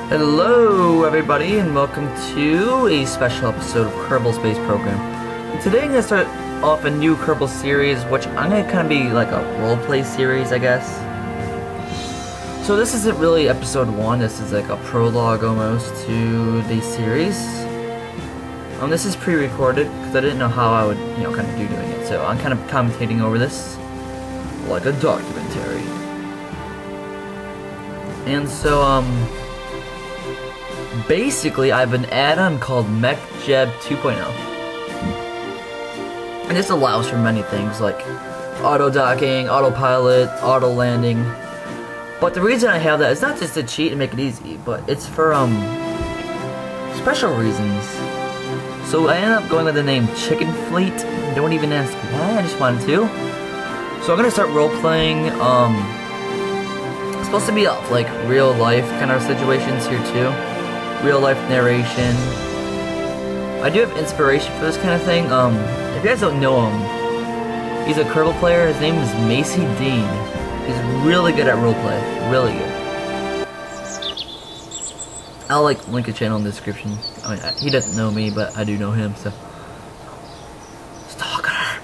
Hello everybody and welcome to a special episode of Kerbal Space Program. Today I'm going to start off a new Kerbal series, which I'm going to kind of be like a roleplay series, I guess. So this isn't really episode 1, this is like a prologue almost to the series. This is pre-recorded because I didn't know how I would, kind of doing it. So I'm kind of commentating over this like a documentary. And so, basically, I have an add-on called MechJeb 2.0. And this allows for many things like auto-docking, autopilot, auto-landing. But the reason I have that is not just to cheat and make it easy, but it's for, special reasons. So I ended up going with the name Chicken Fleet. Don't even ask why, I just wanted to. So I'm gonna start role-playing, it's supposed to be like real-life kind of situations here too. Real-life narration. I do have inspiration for this kind of thing. If you guys don't know him, he's a Kerbal player. His name is Macy Dean. He's really good at roleplay. Really good. I'll link a channel in the description. I mean, he doesn't know me, but I do know him, so. Stalker!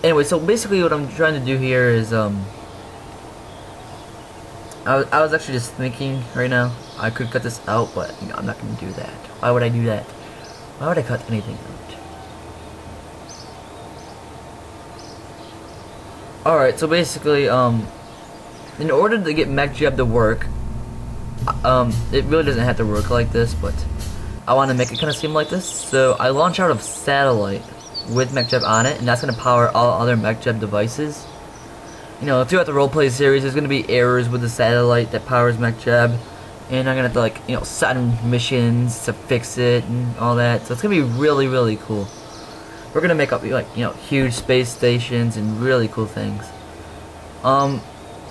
Anyway, so basically what I'm trying to do here is, I was actually just thinking right now, I could cut this out, but I'm not going to do that. Why would I do that? Why would I cut anything out? Alright, so basically, in order to get MechJeb to work, it really doesn't have to work like this, but I want to make it kind of seem like this. So I launch out of satellite with MechJeb on it, and that's going to power all other MechJeb devices. Throughout the roleplay series, there's going to be errors with the satellite that powers MechJeb, and I'm going to have to, send missions to fix it and all that. So it's going to be really, really cool. We're going to make up, huge space stations and really cool things.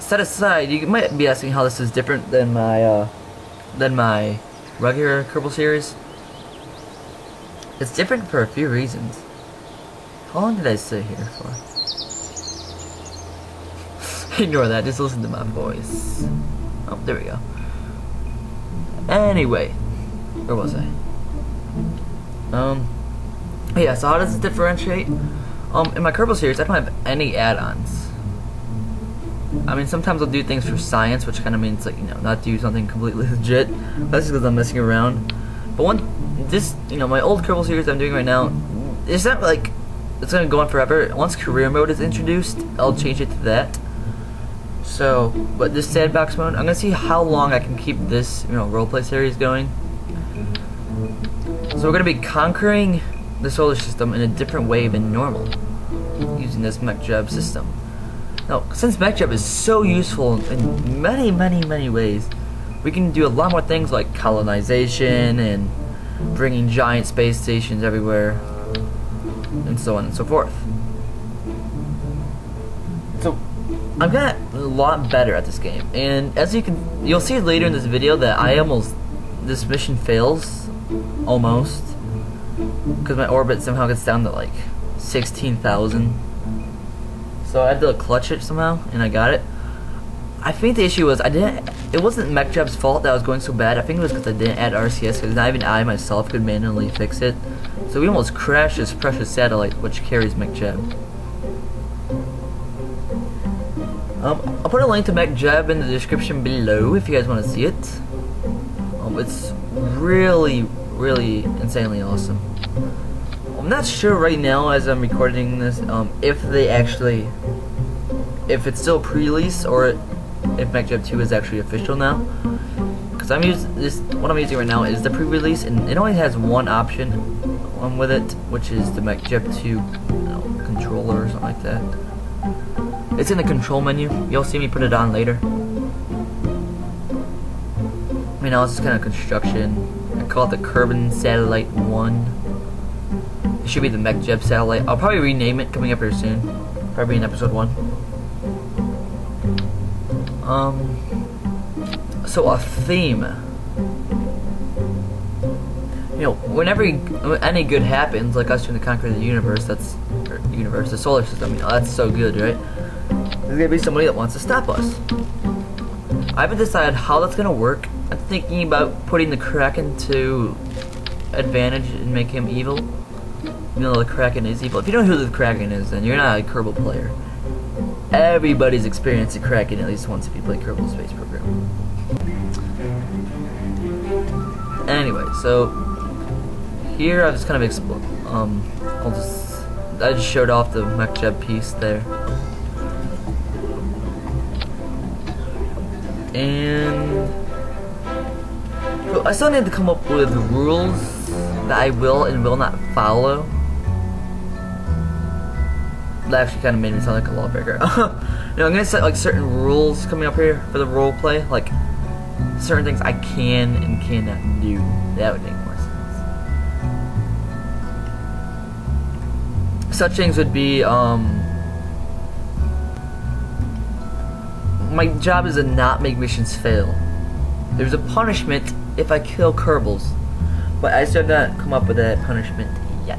Set aside, you might be asking how this is different than my regular Kerbal series. It's different for a few reasons. How long did I sit here for? Ignore that, just listen to my voice. Oh, there we go. Anyway, where was I? Yeah, so how does it differentiate? In my Kerbal series, I don't have any add-ons. I mean, sometimes I'll do things for science, which kind of means, not do something completely legit. That's just because I'm messing around. But my old Kerbal series I'm doing right now, it's not like it's gonna go on forever. Once career mode is introduced, I'll change it to that. So, but this sandbox mode, I'm gonna see how long I can keep this, roleplay series going. So we're gonna be conquering the solar system in a different way than normal, using this MechJeb system. Now, since MechJeb is so useful in many, many, many ways, we can do a lot more things like colonization and bringing giant space stations everywhere, and so on and so forth. So, I'm getting a lot better at this game, and as you'll see later in this video that this mission fails, almost, because my orbit somehow gets down to 16,000. So I had to clutch it somehow, and I got it. I think the issue was it wasn't MechJeb's fault that I was going so bad. I think it was because I didn't add RCS, because not even I myself could manually fix it. So we almost crashed this precious satellite, which carries MechJeb. I'll put a link to MechJeb in the description below if you guys want to see it. It's really, really insanely awesome. I'm not sure right now as I'm recording this if it's still pre-release or if MechJeb 2 is actually official now. Because what I'm using right now is the pre-release, and it only has one option with it, which is the MechJeb 2 controller or something like that. It's in the control menu. You'll see me put it on later. Right now it's just kind of construction. I call it the Kerbal Satellite 1. It should be the MechJeb satellite. I'll probably rename it coming up here soon. Probably in episode 1. So a theme. Whenever any good happens, like us trying to conquer the universe, the solar system, that's so good, right? There's gonna be somebody that wants to stop us. I haven't decided how that's gonna work. I'm thinking about putting the Kraken to advantage and make him evil. Even though the Kraken is evil. If you don't know who the Kraken is, then you're not a Kerbal player. Everybody's experienced the Kraken at least once if you play Kerbal Space Program. Anyway, so here I just kind of I just showed off the mech jeb piece there. And so I still need to come up with rules that I will and will not follow. That actually kind of made me sound like a lawbreaker. I'm gonna set like certain rules coming up here for the role play, like certain things I can and cannot do. That would make more sense. Such things would be my job is to not make missions fail. There's a punishment if I kill Kerbals, but I still have not come up with that punishment yet.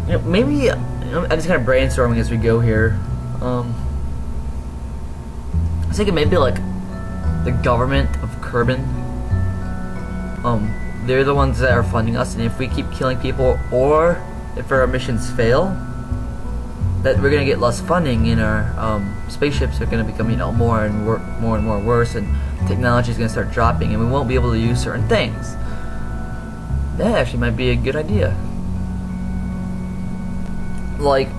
You know, maybe I'm just kind of brainstorming as we go here. I was thinking maybe like the government of Kerbin. They're the ones that are funding us, and if we keep killing people, or if our missions fail, that we're gonna get less funding, and our spaceships are gonna become, you know, more and more worse, and technology is gonna start dropping, and we won't be able to use certain things. That actually might be a good idea. Like,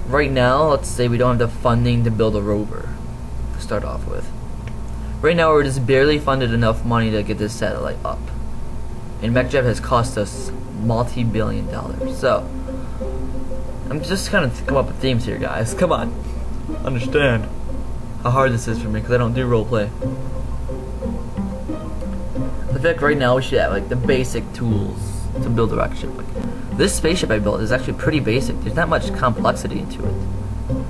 right now, let's say we don't have the funding to build a rover to start off with. Right now, we're just barely funded enough money to get this satellite up. And MechJeb has cost us multi-billion dollars. So, I'm just kind of come up with themes here, guys. Come on. Understand how hard this is for me, because I don't do roleplay. I feel like right now we should have like the basic tools to build a rocket ship. Like, this spaceship I built is actually pretty basic. There's not much complexity into it.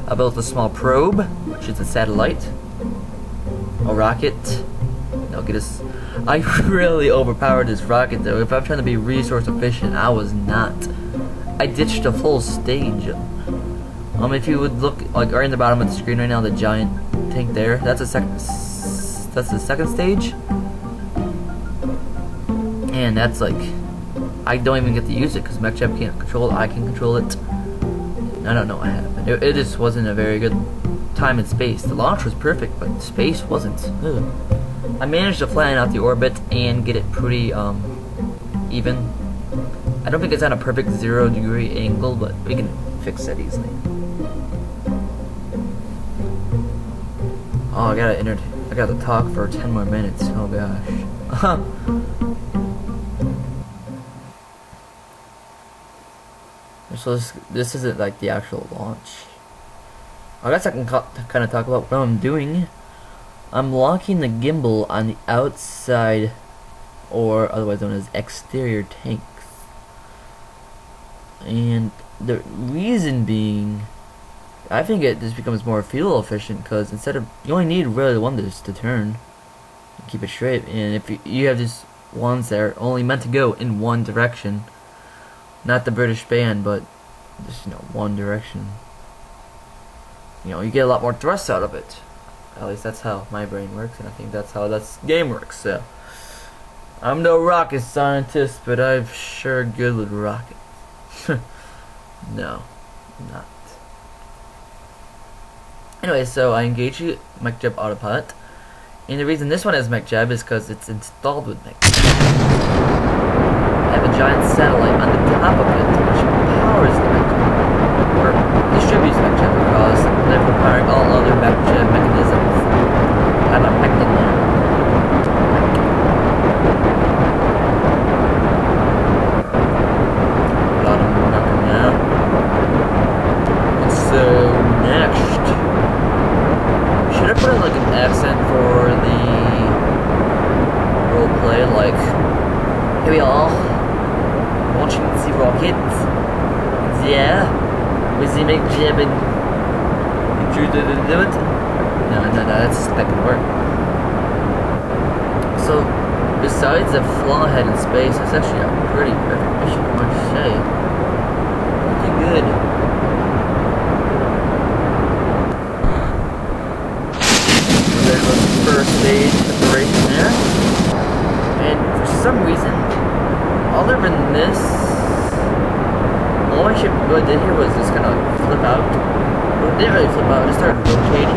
I built a small probe, which is a satellite, a rocket. That'll get us. I really overpowered this rocket though. If I'm trying to be resource efficient, I was not. I ditched a full stage. If you would look like right in the bottom of the screen right now, the giant tank there, that's the second stage. And that's like, I don't even get to use it because MechJeb can't control it. I can control it. I don't know what happened. It just wasn't a very good time in space. The launch was perfect, but space wasn't. Ugh. I managed to flatten out the orbit and get it pretty even. I don't think it's on a perfect 0-degree angle, but we can fix that easily. Oh, I gotta talk for 10 more minutes. Oh gosh. So this isn't like the actual launch. I guess I can kind of talk about what I'm doing. I'm locking the gimbal on the outside, or otherwise known as exterior tanks. And the reason being, I think it just becomes more fuel efficient because instead of, you only need really one to turn and keep it straight. And if you have just ones that are only meant to go in one direction, not the British band, but just, you know, one direction, you know, you get a lot more thrust out of it. At least that's how my brain works, and I think that's how this game works. So I'm no rocket scientist, but I'm sure good with rockets. No, I'm not. Anyway, so I engaged MechJeb Autopilot, and the reason this one has MechJeb is because it's installed with MechJeb. I have a giant satellite on the top of it, which powers the MechJeb, or distributes MechJeb across, therefore powering all other MechJeb mechanisms. I'm a Mechalon. So next, should I put in like an accent for the roleplay, like, hey we all watching the rockets? Yeah, we see MechJeb and do it. No, that's that can work. So besides the flaw head in space, it's actually a pretty perfect mission, I must say. Pretty good. stage preparation there. And for some reason, other than this, all my ship really did here was just kind of flip out. It didn't really flip out, it just started rotating.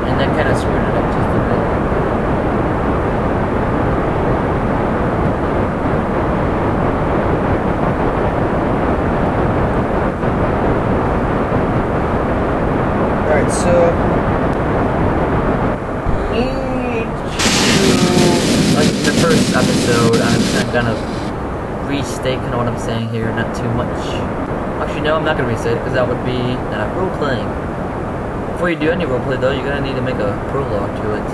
And that kind of screwed it up just a bit. Alright, so like the first episode, I'm gonna restate kind of what I'm saying here, not too much. Actually, no, I'm not gonna restate it because that would be not role playing. Before you do any roleplay, though, you're gonna need to make a prologue to it.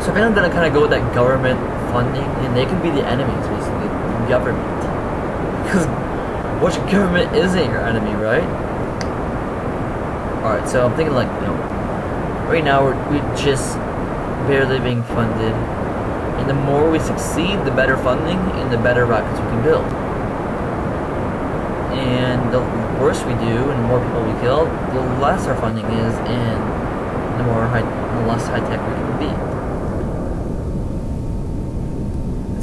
So I think I'm gonna kind of go with that government funding, and they can be the enemies, basically, government. Because which government isn't your enemy, right? Alright, so I'm thinking like, you know, right now we're just barely being funded, and the more we succeed, the better funding and the better rockets we can build. And the worse we do and the more people we kill, the less our funding is and the less high tech we can be.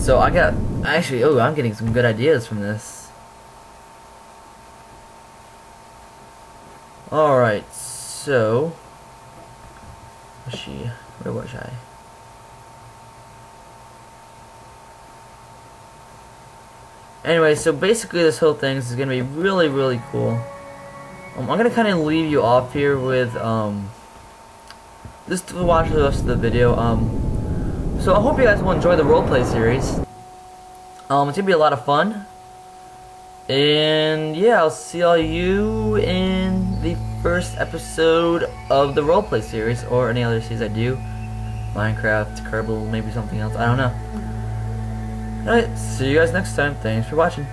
So I'm getting some good ideas from this. Alright, so where was I? Anyway, so basically this whole thing is gonna be really, really cool. I'm gonna kind of leave you off here with just to watch the rest of the video. So I hope you guys will enjoy the roleplay series. It's gonna be a lot of fun. And yeah, I'll see all you in the first episode of the roleplay series, or any other series I do. Minecraft, Kerbal, maybe something else, I don't know. Alright, see you guys next time. Thanks for watching.